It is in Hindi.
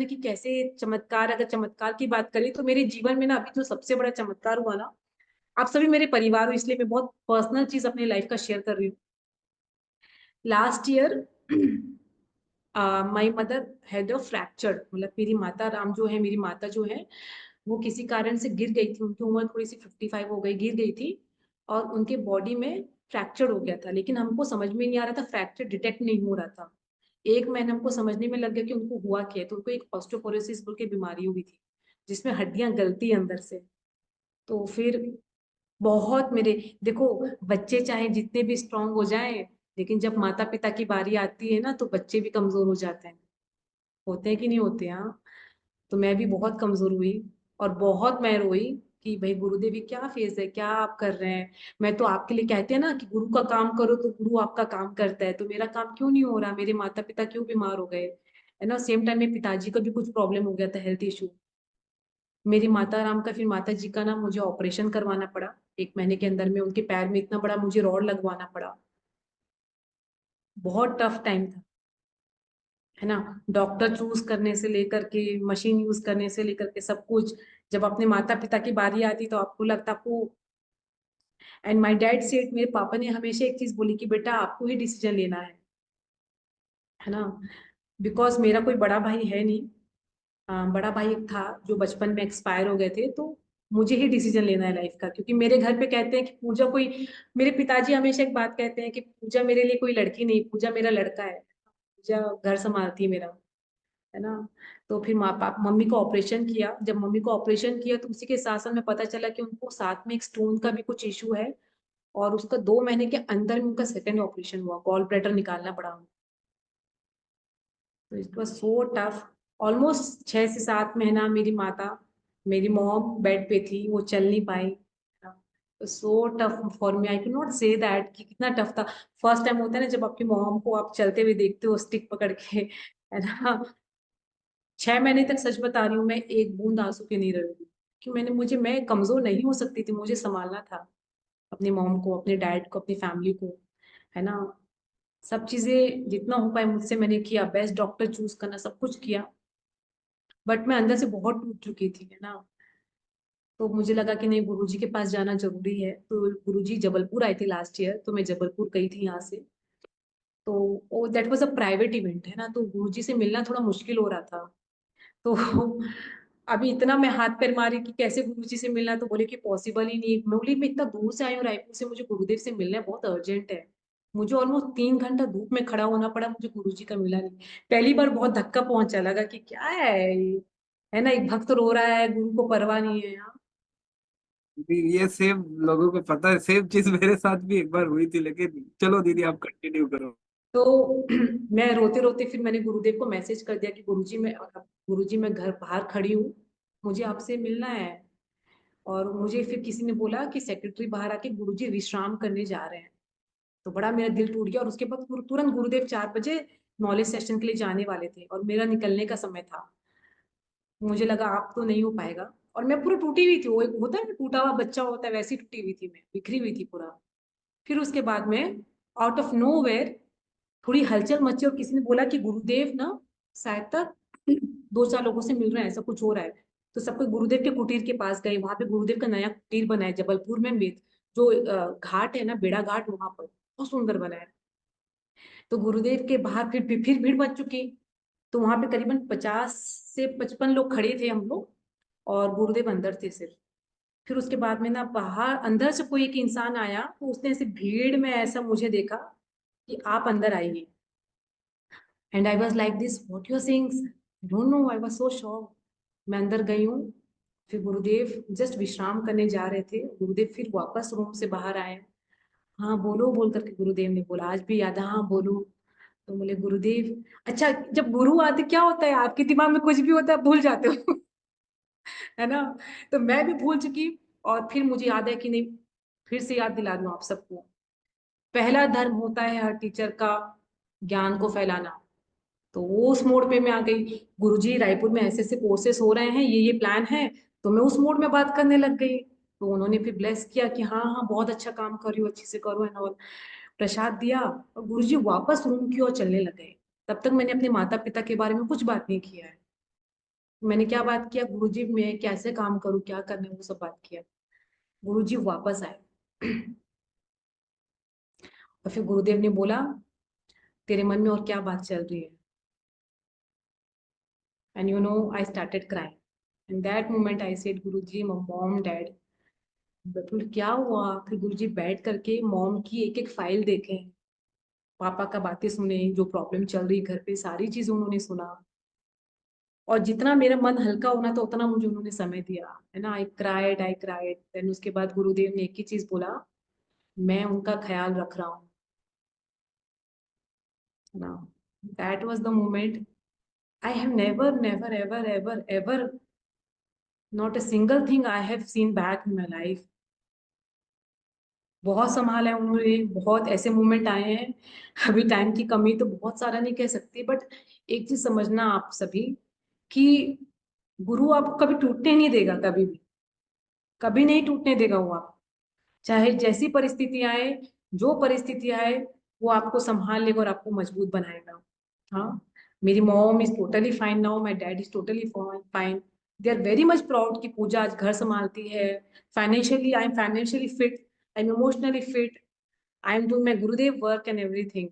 कि कैसे चमत्कार, अगर चमत्कार की बात करें तो मेरे जीवन में ना अभी जो सबसे बड़ा चमत्कार हुआ ना, आप सभी मेरे परिवार हो इसलिए मैं बहुत पर्सनल चीज अपनी लाइफ का शेयर कर रही हूँ। Last year my mother had a fracture, मतलब मेरी माता राम जो है, मेरी माता जो है वो किसी कारण से गिर गई थी। उनकी उम्र थोड़ी सी 55 हो गई, गिर गई थी और उनके बॉडी में फ्रैक्चर हो गया था। लेकिन हमको समझ में नहीं आ रहा था, फ्रैक्चर डिटेक्ट नहीं हो रहा था। एक महीने हमको समझने में लग गया कि उनको हुआ क्या है। तो उनको एक ऑस्टियोपोरोसिस बोल के बीमारी हुई थी जिसमें हड्डियां गलती है अंदर से। तो फिर बहुत मेरे, देखो, बच्चे चाहे जितने भी स्ट्रांग हो जाएं, लेकिन जब माता पिता की बारी आती है ना तो बच्चे भी कमजोर हो जाते हैं। होते हैं कि नहीं होते? हाँ। तो मैं भी बहुत कमजोर हुई और बहुत मैं रोई कि भाई गुरुदेव ये क्या फेस है, क्या आप कर रहे हैं। मैं तो आपके लिए, कहते हैं ना कि गुरु का काम करो तो गुरु आपका काम करता है, तो मेरा काम क्यों नहीं हो रहा, मेरे माता पिता क्यों बीमार हो गए, है ना। सेम टाइम में पिताजी का भी कुछ प्रॉब्लम हो गया था, हेल्थ इशू। मेरी माता राम का, फिर माता जी का ना मुझे ऑपरेशन करवाना पड़ा। एक महीने के अंदर में उनके पैर में इतना बड़ा मुझे रॉड लगवाना पड़ा। बहुत टफ टाइम था, है ना। डॉक्टर चूज करने से लेकर के, मशीन यूज करने से लेकर के सब कुछ। जब अपने माता पिता की बारी आती तो आपको लगता, आपको। एंड माय डैड सेड, मेरे पापा ने हमेशा एक चीज बोली कि बेटा आपको ही डिसीजन लेना है ना। बिकॉज मेरा कोई बड़ा भाई है नहीं। बड़ा भाई एक था जो बचपन में एक्सपायर हो गए थे, तो मुझे ही डिसीजन लेना है लाइफ का। क्योंकि मेरे घर पे कहते हैं कि पूजा कोई, मेरे पिताजी हमेशा एक बात कहते हैं कि पूजा मेरे लिए कोई लड़की नहीं, पूजा मेरा लड़का है। पूजा घर संभालती है मेरा, है ना। तो फिर माँ पापा, मम्मी को ऑपरेशन किया। जब मम्मी को ऑपरेशन किया तो उसी के साथ साथ में पता चला कि उनको साथ में एक स्टोन का भी कुछ इशू है। और उसका 2 महीने के अंदर में उनका सेकेंड ऑपरेशन हुआ, गॉल ब्लैडर निकालना पड़ा उनको। तो it was so tough. Almost 6 से 7 महीना मेरी माता, मेरी मॉम बेड पे थी, वो चल नहीं पाई। So tough for me, I can not say that कि कितना टफ था। फर्स्ट टाइम होता है ना जब आपकी मॉम को आप चलते हुए देखते हो स्टिक पकड़ के, है ना। 6 महीने तक सच बता रही हूँ, मैं एक बूंद आंसू की नहीं रही कि मैं कमजोर नहीं हो सकती थी, मुझे संभालना था अपनी मॉम को, अपने डैड को, अपनी फैमिली को, है ना। सब चीजें जितना हो पाए मुझसे मैंने किया, बेस्ट डॉक्टर चूज करना, सब कुछ किया। बट मैं अंदर से बहुत टूट चुकी थी, है ना। तो मुझे लगा कि नहीं, गुरुजी के पास जाना जरूरी है। तो गुरुजी जबलपुर आए थे लास्ट ईयर, तो मैं जबलपुर गई थी यहाँ से। तो that was a private event, है ना, तो गुरुजी से मिलना थोड़ा मुश्किल हो रहा था। तो अभी इतना मैं हाथ पैर मारी कि कैसे गुरुजी से मिलना, तो बोले कि पॉसिबल ही नहीं। मैं बोली मैं इतना दूर से आई हूँ रायपुर से, मुझे गुरुदेव से मिलना है, बहुत अर्जेंट है। मुझे ऑलमोस्ट 3 घंटा धूप में खड़ा होना पड़ा, मुझे गुरुजी का मिला नहीं। पहली बार बहुत धक्का पहुंचा, लगा कि क्या है ये, है ना, एक भक्त रो रहा है, गुरु को परवाह नहीं है यहाँ। ये सेम लोगों को पता है, सेम चीज मेरे साथ भी एक बार हुई थी, लेकिन चलो दीदी आप कंटिन्यू करो। तो मैं रोते रोते फिर मैंने गुरुदेव को मैसेज कर दिया कि गुरुजी मैं घर बाहर खड़ी हूँ, मुझे आपसे मिलना है। और मुझे फिर किसी ने बोला कि सेक्रेटरी बाहर आके गुरुजी विश्राम करने जा रहे हैं। तो बड़ा मेरा दिल टूट गया। और उसके बाद तुरंत गुरुदेव 4 बजे नॉलेज सेशन के लिए जाने वाले थे और मेरा निकलने का समय था। मुझे लगा आप तो नहीं हो पाएगा। और मैं पूरी टूटी हुई थी, वो एक होता है ना टूटा हुआ बच्चा होता है, वैसी टूटी हुई थी मैं, बिखरी हुई थी पूरा। फिर उसके बाद में आउट ऑफ नो वेयर थोड़ी हलचल मची और किसी ने बोला कि गुरुदेव ना शायद तक 2-4 लोगों से मिल रहे हैं, ऐसा कुछ हो रहा है। तो सब कोई गुरुदेव के कुटीर के पास गए। वहां पे गुरुदेव का नया कुटीर बना है जबलपुर में, जो घाट है ना, बेड़ा घाट, वहां पर बहुत सुंदर बना है। तो गुरुदेव के बाहर फिर भीड़ मच चुकी। तो वहां पे करीबन 50 से 55 लोग खड़े थे हम लोग, और गुरुदेव अंदर थे सिर्फ। फिर उसके बाद में ना बाहर अंदर से कोई एक इंसान आया, तो उसने ऐसे भीड़ में ऐसा मुझे देखा कि आप अंदर आइए। And I was like this, what you're saying, don't know, I was so shock. मैं अंदर गई हूँ। फिर गुरुदेव जस्ट विश्राम करने जा रहे थे, गुरुदेव फिर वापस रूम से बाहर आए। हाँ बोलो, बोल करके गुरुदेव ने बोला, आज भी याद है, हाँ बोलो। तो बोले गुरुदेव, अच्छा जब गुरु आते क्या होता है, आपके दिमाग में कुछ भी होता है भूल जाते हो, है ना। तो मैं भी भूल चुकी। और फिर मुझे याद है कि नहीं, फिर से याद दिला दूं आप सबको। पहला धर्म होता है हर टीचर का ज्ञान को फैलाना। तो वो उस मोड पे मैं आ गई, गुरुजी रायपुर में ऐसे ऐसे कोर्सेस हो रहे हैं, ये प्लान है। तो मैं उस मोड में बात करने लग गई। तो उन्होंने फिर ब्लेस किया कि हाँ हाँ बहुत अच्छा काम कर रही हो, अच्छे से करो, है ना। और प्रसाद दिया और गुरुजी वापस रूम की ओर चलने लगे। तब तक मैंने अपने माता पिता के बारे में कुछ बात नहीं किया है। मैंने क्या बात किया, गुरुजी मैं कैसे काम करूँ, क्या करना है, वो सब बात किया। गुरुजी वापस आए और फिर गुरुदेव ने बोला, तेरे मन में और क्या बात चल रही है? And you know I started crying. In that moment I said, Guruji mom dad, बिल्कुल क्या हुआ? फिर गुरुजी बैठ करके मॉम की एक एक फाइल देखे, पापा का बातें सुने, जो प्रॉब्लम चल रही घर पे सारी चीजें उन्होंने सुना। और जितना मेरा मन हल्का होना था उतना मुझे उन्होंने समय दिया, है ना। आई क्राइड देन उसके बाद गुरुदेव ने एक ही चीज बोला, मैं उनका ख्याल रख रहा हूँ, है ना। That was the moment. I have never never ever ever ever, not a single thing I have seen back in my life. बहुत संभाला है उन्होंने, बहुत ऐसे मोमेंट आए हैं। अभी टाइम की कमी तो बहुत सारा नहीं कह सकती, बट एक चीज समझना आप सभी, कि गुरु आपको कभी टूटने नहीं देगा, कभी भी, कभी नहीं टूटने देगा वो आप। चाहे जैसी परिस्थिति आए, जो परिस्थिति आए, वो आपको संभाल लेगा और आपको मजबूत बनाएगा। हाँ, मेरी mom is totally fine now, my dad is totally fine. They are very much proud कि पूजा आज घर संभालती है। Financially I am financially fit, I am emotionally fit, I am doing my Gurudev work and everything.